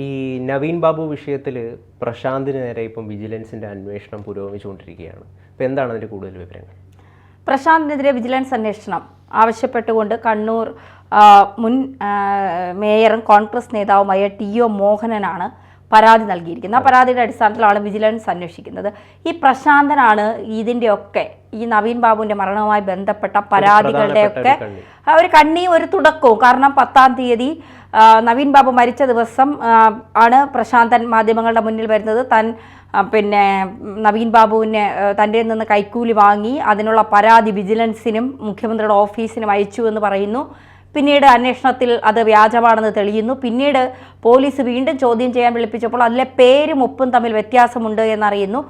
ഈ നവീൻ ബാബു വിഷയത്തിൽ പ്രശാന്തിന് നേരെ ഇപ്പം വിജിലൻസിൻ്റെ അന്വേഷണം പുരോഗമിച്ചുകൊണ്ടിരിക്കുകയാണ്. അപ്പോൾ എന്താണ് അതിൻ്റെ കൂടുതൽ വിവരങ്ങൾ? പ്രശാന്തിനെതിരെ വിജിലൻസ് അന്വേഷണം ആവശ്യപ്പെട്ടുകൊണ്ട് കണ്ണൂർ മുൻ മേയറും കോൺഗ്രസ് നേതാവുമായ ടി.ഒ. മോഹനനാണ് പരാതി നൽകിയിരിക്കുന്നത്. ആ പരാതിയുടെ അടിസ്ഥാനത്തിലാണ് വിജിലൻസ് അന്വേഷിക്കുന്നത്. ഈ പ്രശാന്തനാണ് ഇതിൻ്റെയൊക്കെ ഈ നവീൻ ബാബുവിൻ്റെ മരണവുമായി ബന്ധപ്പെട്ട പരാതികളുടെയൊക്കെ ഒരു കണ്ണിയും ഒരു തുടക്കവും. കാരണം 10-ാം തീയതി നവീൻ ബാബു മരിച്ച ദിവസം ആണ് പ്രശാന്തൻ മാധ്യമങ്ങളുടെ മുന്നിൽ വരുന്നത്. നവീൻ ബാബുവിനെ തൻ്റെ നിന്ന് കൈക്കൂലി വാങ്ങി അതിനുള്ള പരാതി വിജിലൻസിനും മുഖ്യമന്ത്രിയുടെ ഓഫീസിനും അയച്ചു എന്ന് പറയുന്നു. പിന്നീട് അന്വേഷണത്തിൽ അത് വ്യാജമാണെന്ന് തെളിയുന്നു. പിന്നീട് പോലീസ് വീണ്ടും ചോദ്യം ചെയ്യാൻ വിളിപ്പിച്ചപ്പോൾ അതിലെ പേരും ഒപ്പും തമ്മിൽ വ്യത്യാസമുണ്ട് എന്നറിയുന്നു.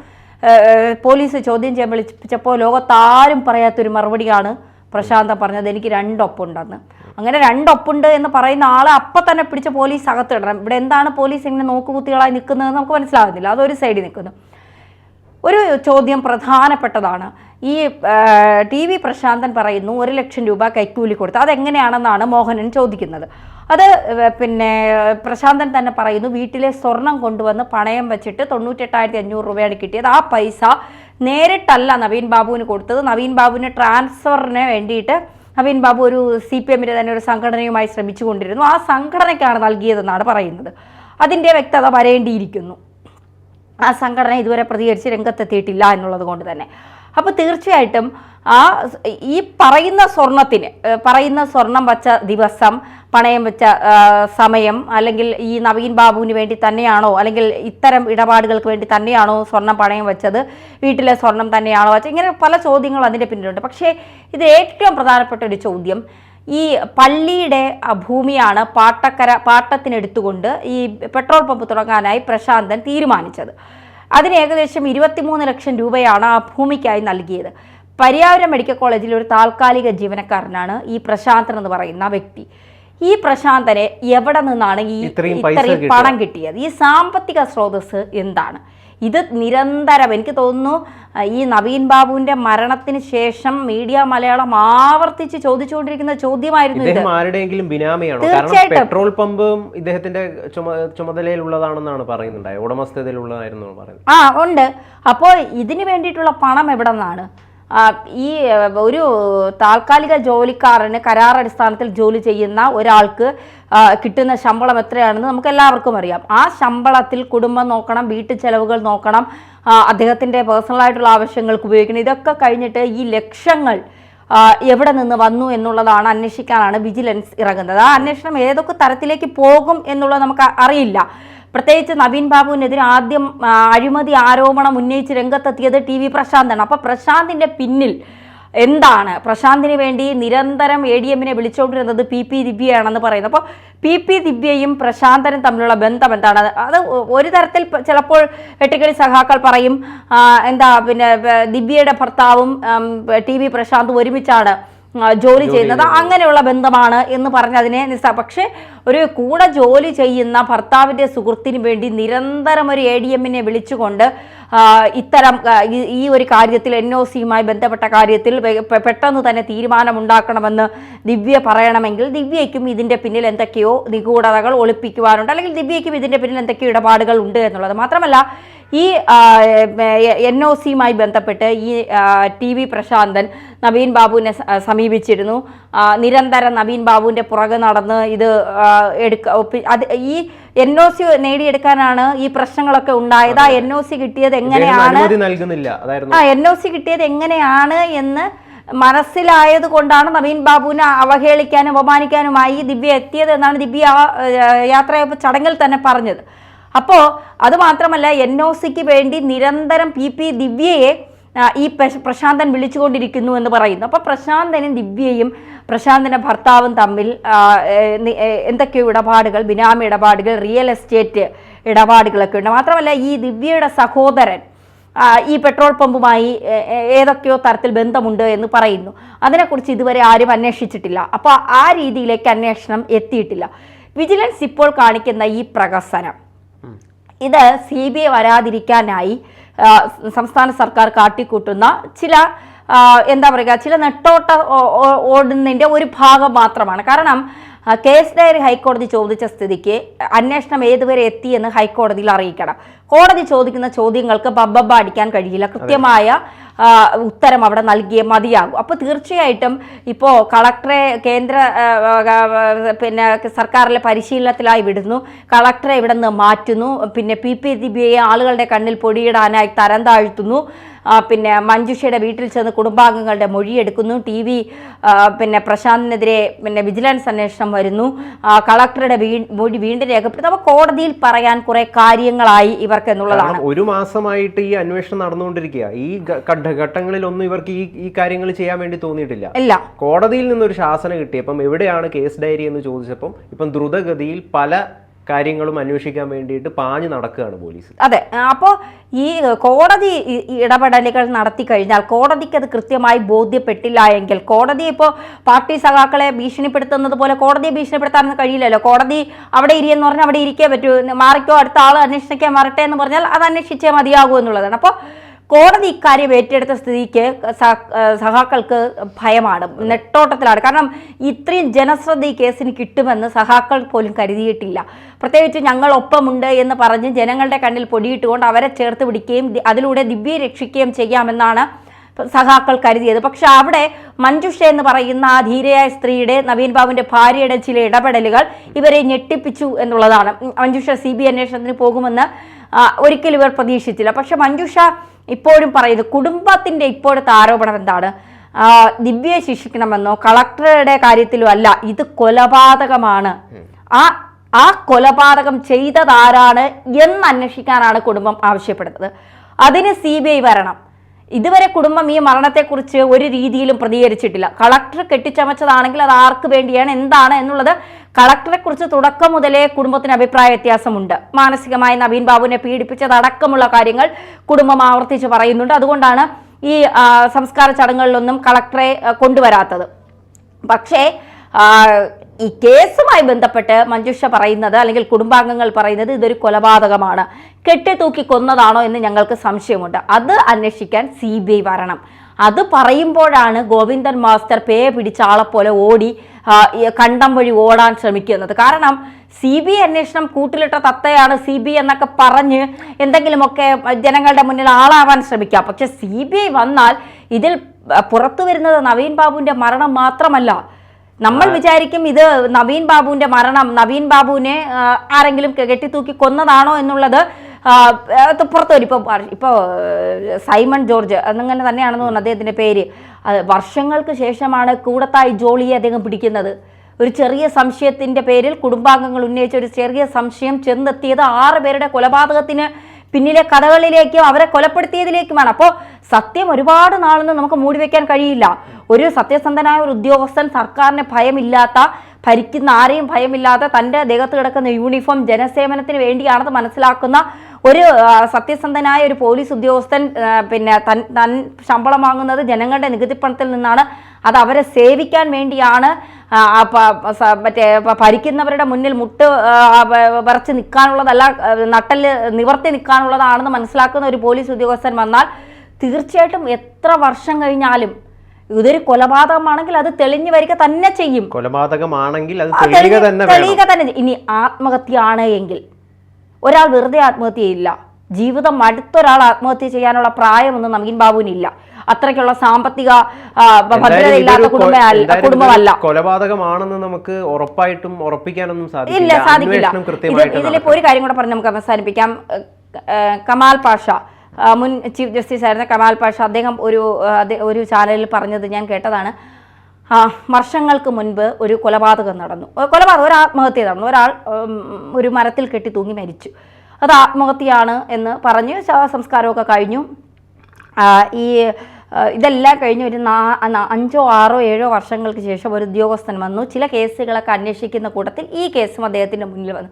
പോലീസ് ചോദ്യം ചെയ്യാൻ വിളിപ്പിച്ചപ്പോൾ ലോകത്താരും പറയാത്തൊരു മറുപടിയാണ് പ്രശാന്തൻ പറഞ്ഞത്, എനിക്ക് 2 ഒപ്പുണ്ടെന്ന്. അങ്ങനെ 2 ഒപ്പുണ്ട് എന്ന് പറയുന്ന ആളെ അപ്പം തന്നെ പിടിച്ച് പോലീസ് അകത്തിടണം. ഇവിടെ എന്താണ് പോലീസ് ഇങ്ങനെ നോക്കുകുത്തികളായി നിൽക്കുന്നതെന്ന് നമുക്ക് മനസ്സിലാകുന്നില്ല. അതൊരു സൈഡിൽ നിൽക്കുന്നു. ഒരു ചോദ്യം പ്രധാനപ്പെട്ടതാണ്. ഈ TV പ്രശാന്തൻ പറയുന്നു 1 ലക്ഷം രൂപ കൈക്കൂലി കൊടുത്തു. അതെങ്ങനെയാണെന്നാണ് മോഹനൻ ചോദിക്കുന്നത്. അത് പ്രശാന്തൻ തന്നെ പറയുന്നു, വീട്ടിലെ സ്വർണം കൊണ്ടുവന്ന് പണയം വെച്ചിട്ട് 98,500 രൂപയാണ് കിട്ടിയത്. ആ പൈസ നേരിട്ടല്ല നവീൻ ബാബുവിന് കൊടുത്തത്. നവീൻ ബാബുവിന് ട്രാൻസ്ഫറിന് വേണ്ടിയിട്ട് നവീൻ ബാബു ഒരു CPMൻ്റെ തന്നെ ഒരു സംഘടനയുമായി ശ്രമിച്ചുകൊണ്ടിരുന്നു. ആ സംഘടനയ്ക്കാണ് നൽകിയതെന്നാണ് പറയുന്നത്. അതിൻ്റെ വ്യക്തത വരേണ്ടിയിരിക്കുന്നു. ആ സംഘടന ഇതുവരെ പ്രതികരിച്ച് രംഗത്തെത്തിയിട്ടില്ല എന്നുള്ളത് കൊണ്ട് തന്നെ. അപ്പോൾ തീർച്ചയായിട്ടും ഈ പറയുന്ന സ്വർണം വച്ച ദിവസം, പണയം വെച്ച സമയം, അല്ലെങ്കിൽ ഈ നവീൻ ബാബുവിന് വേണ്ടി തന്നെയാണോ, അല്ലെങ്കിൽ ഇത്തരം ഇടപാടുകൾക്ക് വേണ്ടി തന്നെയാണോ സ്വർണം പണയം വെച്ചത്, വീട്ടിലെ സ്വർണം തന്നെയാണോ വെച്ചത്, ഇങ്ങനെ പല ചോദ്യങ്ങളും അതിൻ്റെ പിന്നിലുണ്ട്. പക്ഷേ ഇത് ഏറ്റവും പ്രധാനപ്പെട്ട ഒരു ചോദ്യം, ഈ പള്ളിയുടെ ഭൂമിയാണ് പാട്ടത്തിനെടുത്തുകൊണ്ട് ഈ പെട്രോൾ പമ്പ് തുടങ്ങാനായി പ്രശാന്തൻ തീരുമാനിച്ചത്. അതിന് ഏകദേശം 23 ലക്ഷം രൂപയാണ് ആ ഭൂമിക്കായി നൽകിയത്. പരിയാരം മെഡിക്കൽ കോളേജിൽ ഒരു താൽക്കാലിക ജീവനക്കാരനാണ് ഈ പ്രശാന്തൻ എന്ന് പറയുന്ന വ്യക്തി. ഈ പ്രശാന്തനെ എവിടെ നിന്നാണ് ഈ ഇത്രയും പണം കിട്ടിയത്? ഈ സാമ്പത്തിക സ്രോതസ് എന്താണ്? ഇത് നിരന്തരം എനിക്ക് തോന്നുന്നു ഈ നവീൻ ബാബുവിന്റെ മരണത്തിന് ശേഷം മീഡിയ മലയാളം ആവർത്തിച്ച് ചോദിച്ചുകൊണ്ടിരിക്കുന്ന ചോദ്യമായിരുന്നു ഇത്. ആരുടെയെങ്കിലും ബിനാമിയാണോ? കാരണം പെട്രോൾ പമ്പും ഇദ്ദേഹത്തിന്റെ ചുമതലയിലുള്ളതാണെന്നാണ് പറയുന്നുണ്ടായത്, ഉടമസ്ഥതയിലുള്ളതായിരുന്നു പറയുന്നത്. ഉണ്ട്. അപ്പോൾ ഇതിന് വേണ്ടിയിട്ടുള്ള പണം എവിടെ നിന്നാണ്? ഈ ഒരു താൽക്കാലിക ജോലിക്കാരന് കരാറടിസ്ഥാനത്തിൽ ജോലി ചെയ്യുന്ന ഒരാൾക്ക് കിട്ടുന്ന ശമ്പളം എത്രയാണെന്ന് നമുക്ക് എല്ലാവർക്കും അറിയാം. ആ ശമ്പളത്തിൽ കുടുംബം നോക്കണം, വീട്ടു ചെലവുകൾ നോക്കണം, അദ്ദേഹത്തിൻ്റെ പേഴ്സണലായിട്ടുള്ള ആവശ്യങ്ങൾക്ക് ഉപയോഗിക്കണം. ഇതൊക്കെ കഴിഞ്ഞിട്ട് ഈ ലക്ഷങ്ങൾ എവിടെ നിന്ന് വന്നു എന്നുള്ളതാണ് അന്വേഷിക്കാനാണ് വിജിലൻസ് ഇറങ്ങുന്നത്. ആ അന്വേഷണം ഏതൊക്കെ തരത്തിലേക്ക് പോകും എന്നുള്ളത് നമുക്ക് അറിയില്ല. പ്രത്യേകിച്ച് നവീൻ ബാബുവിനെതിരെ ആദ്യം അഴിമതി ആരോപണം ഉന്നയിച്ച് രംഗത്തെത്തിയത് TV പ്രശാന്താണ്. അപ്പോൾ പ്രശാന്തിൻ്റെ പിന്നിൽ എന്താണ്? പ്രശാന്തിന് വേണ്ടി നിരന്തരം ADMനെ വിളിച്ചുകൊണ്ടിരുന്നത് PP ദിവ്യയാണെന്ന് പറയുന്നത്. അപ്പോൾ PP ദിവ്യയും പ്രശാന്തനും തമ്മിലുള്ള ബന്ധം എന്താണ്? അത് ഒരു തരത്തിൽ ചിലപ്പോൾ വെട്ടിക്കളി സഖാക്കൾ പറയും, ദിവ്യയുടെ ഭർത്താവും TV പ്രശാന്തും ഒരുമിച്ചാണ് ജോലി ചെയ്യുന്നത്, അങ്ങനെയുള്ള ബന്ധമാണ് എന്ന് പറഞ്ഞ് അതിനെ പക്ഷേ ഒരു കൂടെ ജോലി ചെയ്യുന്ന ഭർത്താവിൻ്റെ സുഹൃത്തിന് വേണ്ടി നിരന്തരം ഒരു ADMനെ വിളിച്ചുകൊണ്ട് ഇത്തരം ഈ ഒരു കാര്യത്തിൽ NOCയുമായി ബന്ധപ്പെട്ട കാര്യത്തിൽ പെട്ടെന്ന് തന്നെ തീരുമാനമുണ്ടാക്കണമെന്ന് ദിവ്യ പറയണമെങ്കിൽ ദിവ്യയ്ക്കും ഇതിൻ്റെ പിന്നിൽ എന്തൊക്കെയോ നിഗൂഢതകൾ ഒളിപ്പിക്കുവാനുണ്ട്, അല്ലെങ്കിൽ ദിവ്യയ്ക്കും ഇതിൻ്റെ പിന്നിൽ എന്തൊക്കെയോ ഇടപാടുകൾ ഉണ്ട് എന്നുള്ളത് മാത്രമല്ല. ഈ NOCയുമായി ബന്ധപ്പെട്ട് ഈ TV പ്രശാന്തൻ നവീൻ ബാബുവിനെ സമീപിച്ചിരുന്നു. നിരന്തരം നവീൻ ബാബുവിൻ്റെ പുറകെ നടന്ന് ഇത് ഈ NOC നേടിയെടുക്കാനാണ് ഈ പ്രശ്നങ്ങളൊക്കെ ഉണ്ടായത്. ആ NOC കിട്ടിയത് എങ്ങനെയാണ് NOC കിട്ടിയത് എങ്ങനെയാണ് എന്ന് മനസ്സിലായത് കൊണ്ടാണ് നവീൻ ബാബുവിനെ അവഹേളിക്കാനും അപമാനിക്കാനുമായി ദിവ്യ എത്തിയത് എന്നാണ് ദിവ്യ യാത്രയപ്പ് ചടങ്ങിൽ തന്നെ പറഞ്ഞത്. അപ്പോൾ അതുമാത്രമല്ല, NOCക്ക് വേണ്ടി നിരന്തരം PP ദിവ്യയെ ഈ പ്രശാന്തൻ വിളിച്ചുകൊണ്ടിരിക്കുന്നു എന്ന് പറയുന്നു. അപ്പോൾ പ്രശാന്തനും ദിവ്യയും പ്രശാന്തൻ്റെ ഭർത്താവും തമ്മിൽ എന്തൊക്കെയോ ഇടപാടുകൾ, ബിനാമി ഇടപാടുകൾ, റിയൽ എസ്റ്റേറ്റ് ഇടപാടുകളൊക്കെ ഉണ്ട്. മാത്രമല്ല ഈ ദിവ്യയുടെ സഹോദരൻ ഈ പെട്രോൾ പമ്പുമായി ഏതൊക്കെയോ തരത്തിൽ ബന്ധമുണ്ട് എന്ന് പറയുന്നു. അതിനെക്കുറിച്ച് ഇതുവരെ ആരും അന്വേഷിച്ചിട്ടില്ല. അപ്പോൾ ആ രീതിയിലേക്ക് അന്വേഷണം എത്തിയിട്ടില്ല. വിജിലൻസ് ഇപ്പോൾ കാണിക്കുന്ന ഈ പ്രഹസനം, ഇത് CBI വരാതിരിക്കാനായി സംസ്ഥാന സർക്കാർ കാട്ടിക്കൂട്ടുന്ന ചില ചില നെട്ടോട്ട ഓടുന്നതിൻ്റെ ഒരു ഭാഗം മാത്രമാണ്. കാരണം കേസ് ഡയറി ഹൈക്കോടതി ചോദിച്ച സ്ഥിതിക്ക് അന്വേഷണം ഏതുവരെ എത്തിയെന്ന് ഹൈക്കോടതിയിൽ അറിയിക്കണം. കോടതി ചോദിക്കുന്ന ചോദ്യങ്ങൾക്ക് ബബ്ബ അടിക്കാൻ കഴിയില്ല, കൃത്യമായ ഉത്തരം അവിടെ നൽകിയേ മതിയാകും. അപ്പോൾ തീർച്ചയായിട്ടും ഇപ്പോൾ കളക്ടറെ കേന്ദ്ര പിന്നെ സർക്കാരിലെ പരിശീലനത്തിലായി വിടുന്നു, കളക്ടറെ ഇവിടെ നിന്ന് മാറ്റുന്നു, പിന്നെ PPDBയെ ആളുകളുടെ കണ്ണിൽ പൊടിയിടാനായി തരം താഴ്ത്തുന്നു, പിന്നെ മഞ്ജുഷയുടെ വീട്ടിൽ ചെന്ന് കുടുംബാംഗങ്ങളുടെ മൊഴിയെടുക്കുന്നു, TV പിന്നെ പ്രശാന്തിനെതിരെ പിന്നെ വിജിലൻസ് അന്വേഷണം വരുന്നു, കളക്ടറുടെ മൊഴി വീണ്ടും രേഖപ്പെടുത്തും. അപ്പോൾ കോടതിയിൽ പറയാൻ കുറെ കാര്യങ്ങളായി ഇവർക്ക് എന്നുള്ളതാണ്. ഒരു മാസമായിട്ട് ഈ അന്വേഷണം നടന്നുകൊണ്ടിരിക്കുക. ഈ ഘട്ടങ്ങളിലൊന്നും ഇവർക്ക് ഈ കാര്യങ്ങൾ ചെയ്യാൻ വേണ്ടി തോന്നിയിട്ടില്ല. ഇല്ല, കോടതിയിൽ നിന്നൊരു ശാസന കിട്ടിയപ്പം എവിടെയാണ് കേസ് ഡയറി എന്ന് ചോദിച്ചപ്പം ഇപ്പം ദ്രുതഗതിയിൽ പല കാര്യങ്ങളും അന്വേഷിക്കാൻ വേണ്ടിയിട്ട് പാഞ്ഞു നടക്കുകയാണ് പോലീസ്. അതെ, അപ്പോൾ ഈ കോടതി ഇടപെടലുകൾ നടത്തി കഴിഞ്ഞാൽ കോടതിക്ക് അത് കൃത്യമായി ബോധ്യപ്പെട്ടില്ല എങ്കിൽ, കോടതി ഇപ്പോൾ പാർട്ടി സഖാക്കളെ ഭീഷണിപ്പെടുത്തുന്നത് പോലെ കോടതിയെ ഭീഷണിപ്പെടുത്താനൊന്നും കഴിയില്ലല്ലോ. കോടതി അവിടെ ഇരിയെന്ന് പറഞ്ഞാൽ അവിടെ ഇരിക്കേ പറ്റൂ, മാറിക്കോ അടുത്ത ആൾ അന്വേഷിക്കാൻ മാറട്ടെ എന്ന് പറഞ്ഞാൽ അത് അന്വേഷിച്ചേ മതിയാകൂ എന്നുള്ളതാണ്. അപ്പോൾ കോടതി ഇക്കാര്യം ഏറ്റെടുത്ത സ്ഥിതിക്ക് സഖാക്കൾക്ക് ഭയമാണ്, നെട്ടോട്ടത്തിലാണ്. കാരണം ഇത്രയും ജനശ്രദ്ധ ഈ കേസിന് കിട്ടുമെന്ന് സഖാക്കൾ പോലും കരുതിയിട്ടില്ല. പ്രത്യേകിച്ച് ഞങ്ങൾ ഒപ്പമുണ്ട് എന്ന് പറഞ്ഞ് ജനങ്ങളുടെ കണ്ണിൽ പൊടിയിട്ടുകൊണ്ട് അവരെ ചേർത്ത് പിടിക്കുകയും അതിലൂടെ ദിവ്യയെ രക്ഷിക്കുകയും ചെയ്യാമെന്നാണ് സഖാക്കൾ കരുതിയത്. പക്ഷെ അവിടെ മഞ്ജുഷ എന്ന് പറയുന്ന ആ ധീരയായ സ്ത്രീയുടെ, നവീൻ ബാബുവിന്റെ ഭാര്യയുടെ ചില ഇടപെടലുകൾ ഇവരെ ഞെട്ടിപ്പിച്ചു എന്നുള്ളതാണ്. മഞ്ജുഷ CBI അന്വേഷണത്തിന് പോകുമെന്ന് ഒരിക്കലും ഇവർ പ്രതീക്ഷിച്ചില്ല. പക്ഷെ മഞ്ജുഷ ഇപ്പോഴും പറയുന്നത്, കുടുംബത്തിന്റെ ഇപ്പോഴത്തെ ആരോപണം എന്താണ്, ദിവ്യയെ ശിക്ഷിക്കണമെന്നോ കളക്ടറുടെ കാര്യത്തിലും അല്ല, ഇത് കൊലപാതകമാണ്. ആ കൊലപാതകം ചെയ്തതാരാണ് എന്ന് അന്വേഷിക്കാനാണ് കുടുംബം ആവശ്യപ്പെടുന്നത്. അതിന് CBI വരണം. ഇതുവരെ കുടുംബം ഈ മരണത്തെക്കുറിച്ച് ഒരു രീതിയിലും പ്രതികരിച്ചിട്ടില്ല. കളക്ടർ കെട്ടിച്ചമച്ചതാണെങ്കിൽ അത് ആർക്ക് വേണ്ടിയാണ്, എന്താണ് എന്നുള്ളത് കളക്ടറെ കുറിച്ച് തുടക്കം മുതലേ കുടുംബത്തിന് അഭിപ്രായ വ്യത്യാസമുണ്ട്. മാനസികമായി നവീൻ ബാബുവിനെ പീഡിപ്പിച്ചതടക്കമുള്ള കാര്യങ്ങൾ കുടുംബം ആവർത്തിച്ച് പറയുന്നുണ്ട്. അതുകൊണ്ടാണ് ഈ സംസ്കാര ചടങ്ങുകളിലൊന്നും കളക്ടറെ കൊണ്ടുവരാത്തത്. പക്ഷേ ഈ കേസുമായി ബന്ധപ്പെട്ട് മഞ്ജുഷ പറയുന്നത്, അല്ലെങ്കിൽ കുടുംബാംഗങ്ങൾ പറയുന്നത്, ഇതൊരു കൊലപാതകമാണ്, കെട്ടിത്തൂക്കി കൊന്നതാണോ എന്ന് ഞങ്ങൾക്ക് സംശയമുണ്ട്, അത് അന്വേഷിക്കാൻ CBI വരണം. അത് പറയുമ്പോഴാണ് ഗോവിന്ദൻ മാസ്റ്റർ പേ പിടിച്ച ആളെപ്പോലെ ഓടി കണ്ടം വഴി ഓടാൻ ശ്രമിക്കുന്നത്. കാരണം CBI അന്വേഷണം കൂട്ടിലിട്ട തത്തയാണ് CBI എന്നൊക്കെ പറഞ്ഞ് എന്തെങ്കിലുമൊക്കെ ജനങ്ങളുടെ മുന്നിൽ ആളാവാൻ ശ്രമിക്കാം. പക്ഷെ CBI വന്നാൽ ഇതിൽ പുറത്തു വരുന്നത് നവീൻ ബാബുവിന്റെ മരണം മാത്രമല്ല. നമ്മൾ വിചാരിക്കും ഇത് നവീൻ ബാബുവിന്റെ മരണം, നവീൻ ബാബുവിനെ ആരെങ്കിലും കെട്ടിത്തൂക്കി കൊന്നതാണോ എന്നുള്ളത് പുറത്തു വരും. ഇപ്പോൾ സൈമൺ ജോർജ് എന്നിങ്ങനെ തന്നെയാണെന്ന് തോന്നുന്നു അദ്ദേഹത്തിന്റെ പേര്. വർഷങ്ങൾക്ക് ശേഷമാണ് കൂടത്തായി ജോളിയെ അദ്ദേഹം പിടിക്കുന്നത്. ഒരു ചെറിയ സംശയത്തിന്റെ പേരിൽ കുടുംബാംഗങ്ങൾ ഉന്നയിച്ച ഒരു ചെറിയ സംശയം ചെന്നെത്തിയത് 6 പേരുടെ കൊലപാതകത്തിന് പിന്നിലെ കഥകളിലേക്കും അവരെ കൊലപ്പെടുത്തിയതിലേക്കുമാണ്. അപ്പോൾ സത്യം ഒരുപാട് നാളൊന്നും നമുക്ക് മൂടിവെക്കാൻ കഴിയില്ല. ഒരു സത്യസന്ധനായ ഒരു ഉദ്യോഗസ്ഥൻ, സർക്കാരിന് ഭയമില്ലാത്ത, ഭരിക്കുന്ന ആരെയും ഭയമില്ലാത്ത, തൻ്റെ ദേഹത്ത് കിടക്കുന്ന യൂണിഫോം ജനസേവനത്തിന് വേണ്ടിയാണെന്ന് മനസ്സിലാക്കുന്ന ഒരു സത്യസന്ധനായ ഒരു പോലീസ് ഉദ്യോഗസ്ഥൻ പിന്നെ തൻ ശമ്പളം വാങ്ങുന്നത് ജനങ്ങളുടെ നികുതിപ്പണത്തിൽ നിന്നാണ്. അത് അവരെ സേവിക്കാൻ വേണ്ടിയാണ്. മറ്റേ ഭരിക്കുന്നവരുടെ മുന്നിൽ മുട്ട് വിറച്ച് നിൽക്കാനുള്ളതല്ല, നട്ടല് നിവർത്തി നിൽക്കാനുള്ളതാണെന്ന് മനസ്സിലാക്കുന്ന ഒരു പോലീസ് ഉദ്യോഗസ്ഥൻ വന്നാൽ തീർച്ചയായിട്ടും എത്ര വർഷം കഴിഞ്ഞാലും ഇതൊരു കൊലപാതകമാണെങ്കിൽ അത് തെളിഞ്ഞു വരിക തന്നെ ചെയ്യും. കൊലപാതകമാണെങ്കിൽ അത് തെളിയുക തന്നെ. ഇനി ആത്മഹത്യയാണ് എങ്കിൽ ഒരാൾ വെറുതെ ആത്മഹത്യ ചെയ്യില്ല. ജീവിതം അടുത്തൊരാൾ ആത്മഹത്യ ചെയ്യാനുള്ള പ്രായമൊന്നും നവീൻ ബാബുവിനില്ല. അത്രയ്ക്കുള്ള സാമ്പത്തിക ഭദ്രതയില്ലാത്ത കുടുംബമല്ല. കൊലപാതകമാണെന്ന് നമുക്ക് ഉറപ്പിക്കാനൊന്നും സാധിക്കില്ല. ഇതിലിപ്പോ ഒരു കാര്യം കൂടെ പറഞ്ഞ് നമുക്ക് അവസാനിപ്പിക്കാം. കമാൽ പാഷ, മുൻ ചീഫ് ജസ്റ്റിസ് ആയിരുന്ന കമാൽ പാഷ, അദ്ദേഹം ഒരു ചാനലിൽ പറഞ്ഞത് ഞാൻ കേട്ടതാണ്. വർഷങ്ങൾക്ക് മുൻപ് ഒരു കൊലപാതകം നടന്നു. ഒരു ആത്മഹത്യ നടന്നു. ഒരാൾ ഒരു മരത്തിൽ കെട്ടി തൂങ്ങി മരിച്ചു. അത് ആത്മഹത്യയാണ് എന്ന് പറഞ്ഞ് സംസ്കാരമൊക്കെ കഴിഞ്ഞു. ഇതെല്ലാം കഴിഞ്ഞ് ഒരു 5, 6, 7 വർഷങ്ങൾക്ക് ശേഷം ഒരു ഉദ്യോഗസ്ഥൻ വന്നു. ചില കേസുകളൊക്കെ അന്വേഷിക്കുന്ന കൂട്ടത്തിൽ ഈ കേസും അദ്ദേഹത്തിൻ്റെ മുന്നിൽ വന്നു.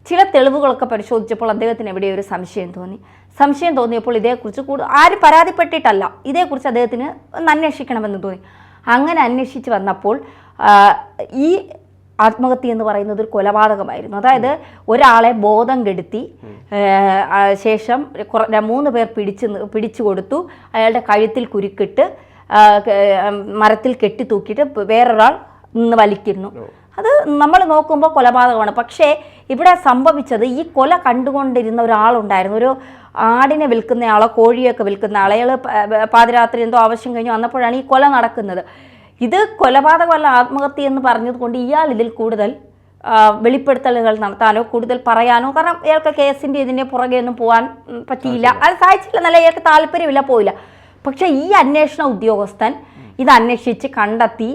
ചില തെളിവുകളൊക്കെ പരിശോധിച്ചപ്പോൾ അദ്ദേഹത്തിന് എവിടെയോ ഒരു സംശയം തോന്നിയപ്പോൾ ഇതേക്കുറിച്ച് ആരും പരാതിപ്പെട്ടിട്ടല്ല, ഇതേക്കുറിച്ച് അദ്ദേഹത്തിന് ഒന്ന് അന്വേഷിക്കണമെന്ന് തോന്നി. അങ്ങനെ അന്വേഷിച്ച് വന്നപ്പോൾ ഈ ആത്മഹത്യ എന്ന് പറയുന്നത് ഒരു കൊലപാതകമായിരുന്നു. അതായത് ഒരാളെ ബോധം കെടുത്തി ശേഷം 3 പേർ പിടിച്ചു കൊടുത്തു. അയാളുടെ കഴുത്തിൽ കുരുക്കിട്ട് മരത്തിൽ കെട്ടി തൂക്കിയിട്ട് വേറൊരാൾ നിന്ന് വലിക്കുന്നു. അത് നമ്മൾ നോക്കുമ്പോൾ കൊലപാതകമാണ്. പക്ഷേ ഇവിടെ സംഭവിച്ചത് ഈ കൊല കണ്ടുകൊണ്ടിരുന്ന ഒരാളുണ്ടായിരുന്നു, ഒരു ആടിനെ വിൽക്കുന്ന ആളോ കോഴിയൊക്കെ വിൽക്കുന്ന ആൾ. അയാൾ പാതിരാത്രി എന്തോ ആവശ്യം കഴിഞ്ഞ് വന്നപ്പോഴാണ് ഈ കൊല നടക്കുന്നത്. ഇത് കൊലപാതകമല്ല ആത്മഹത്യ എന്ന് പറഞ്ഞതുകൊണ്ട് ഇയാൾ ഇതിൽ കൂടുതൽ വെളിപ്പെടുത്തലുകൾ നടത്താനോ കൂടുതൽ പറയാനോ, കാരണം ഇയാൾക്ക് കേസിൻ്റെ ഇതിൻ്റെ പുറകെ ഒന്നും പോകാൻ പറ്റിയില്ല, അത് സാധിച്ചില്ല, നല്ല ഇയാൾക്ക് താല്പര്യമില്ല, പോയില്ല. പക്ഷേ ഈ അന്വേഷണ ഉദ്യോഗസ്ഥൻ ഇത് അന്വേഷിച്ച് കണ്ടെത്തി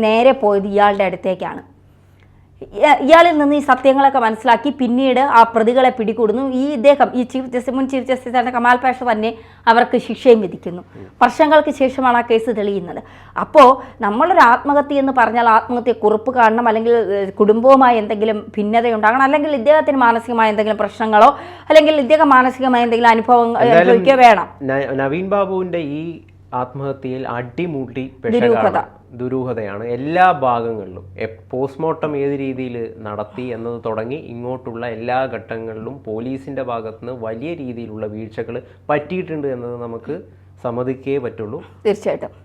നേരെ പോയത് ഇയാളുടെ അടുത്തേക്കാണ്. ഇയാളിൽ നിന്ന് ഈ സത്യങ്ങളൊക്കെ മനസ്സിലാക്കി പിന്നീട് ആ പ്രതികളെ പിടികൂടുന്നു. ഇദ്ദേഹം ഈ മുൻ ചീഫ് ജസ്റ്റിസാണ് കമാൽ പാഷ തന്നെ അവർക്ക് ശിക്ഷയും വിധിക്കുന്നു. വർഷങ്ങൾക്ക് ശേഷമാണ് ആ കേസ് തെളിയുന്നത്. അപ്പോൾ നമ്മളൊരു ആത്മഹത്യ എന്ന് പറഞ്ഞാൽ ആത്മഹത്യ കുറിപ്പ് കാണണം, അല്ലെങ്കിൽ കുടുംബവുമായി എന്തെങ്കിലും ഭിന്നതയുണ്ടാകണം, അല്ലെങ്കിൽ ഇദ്ദേഹത്തിന് മാനസികമായ എന്തെങ്കിലും പ്രശ്നങ്ങളോ അല്ലെങ്കിൽ ഇദ്ദേഹം മാനസികമായ എന്തെങ്കിലും അനുഭവം അനുഭവിക്കുക വേണം. നവീൻ ബാബുവിന്റെ ഈ ആത്മഹത്യയിൽ അടിമുടി ദുരൂഹതയാണ് എല്ലാ ഭാഗങ്ങളിലും. പോസ്റ്റ്മോർട്ടം ഏത് രീതിയിൽ നടത്തി എന്നത് തുടങ്ങി ഇങ്ങോട്ടുള്ള എല്ലാ ഘട്ടങ്ങളിലും പോലീസിൻ്റെ ഭാഗത്തുനിന്ന് വലിയ രീതിയിലുള്ള വീഴ്ചകൾ പറ്റിയിട്ടുണ്ട് എന്നത് നമുക്ക് സമ്മതിക്കേ പറ്റുള്ളൂ. തീർച്ചയായിട്ടും.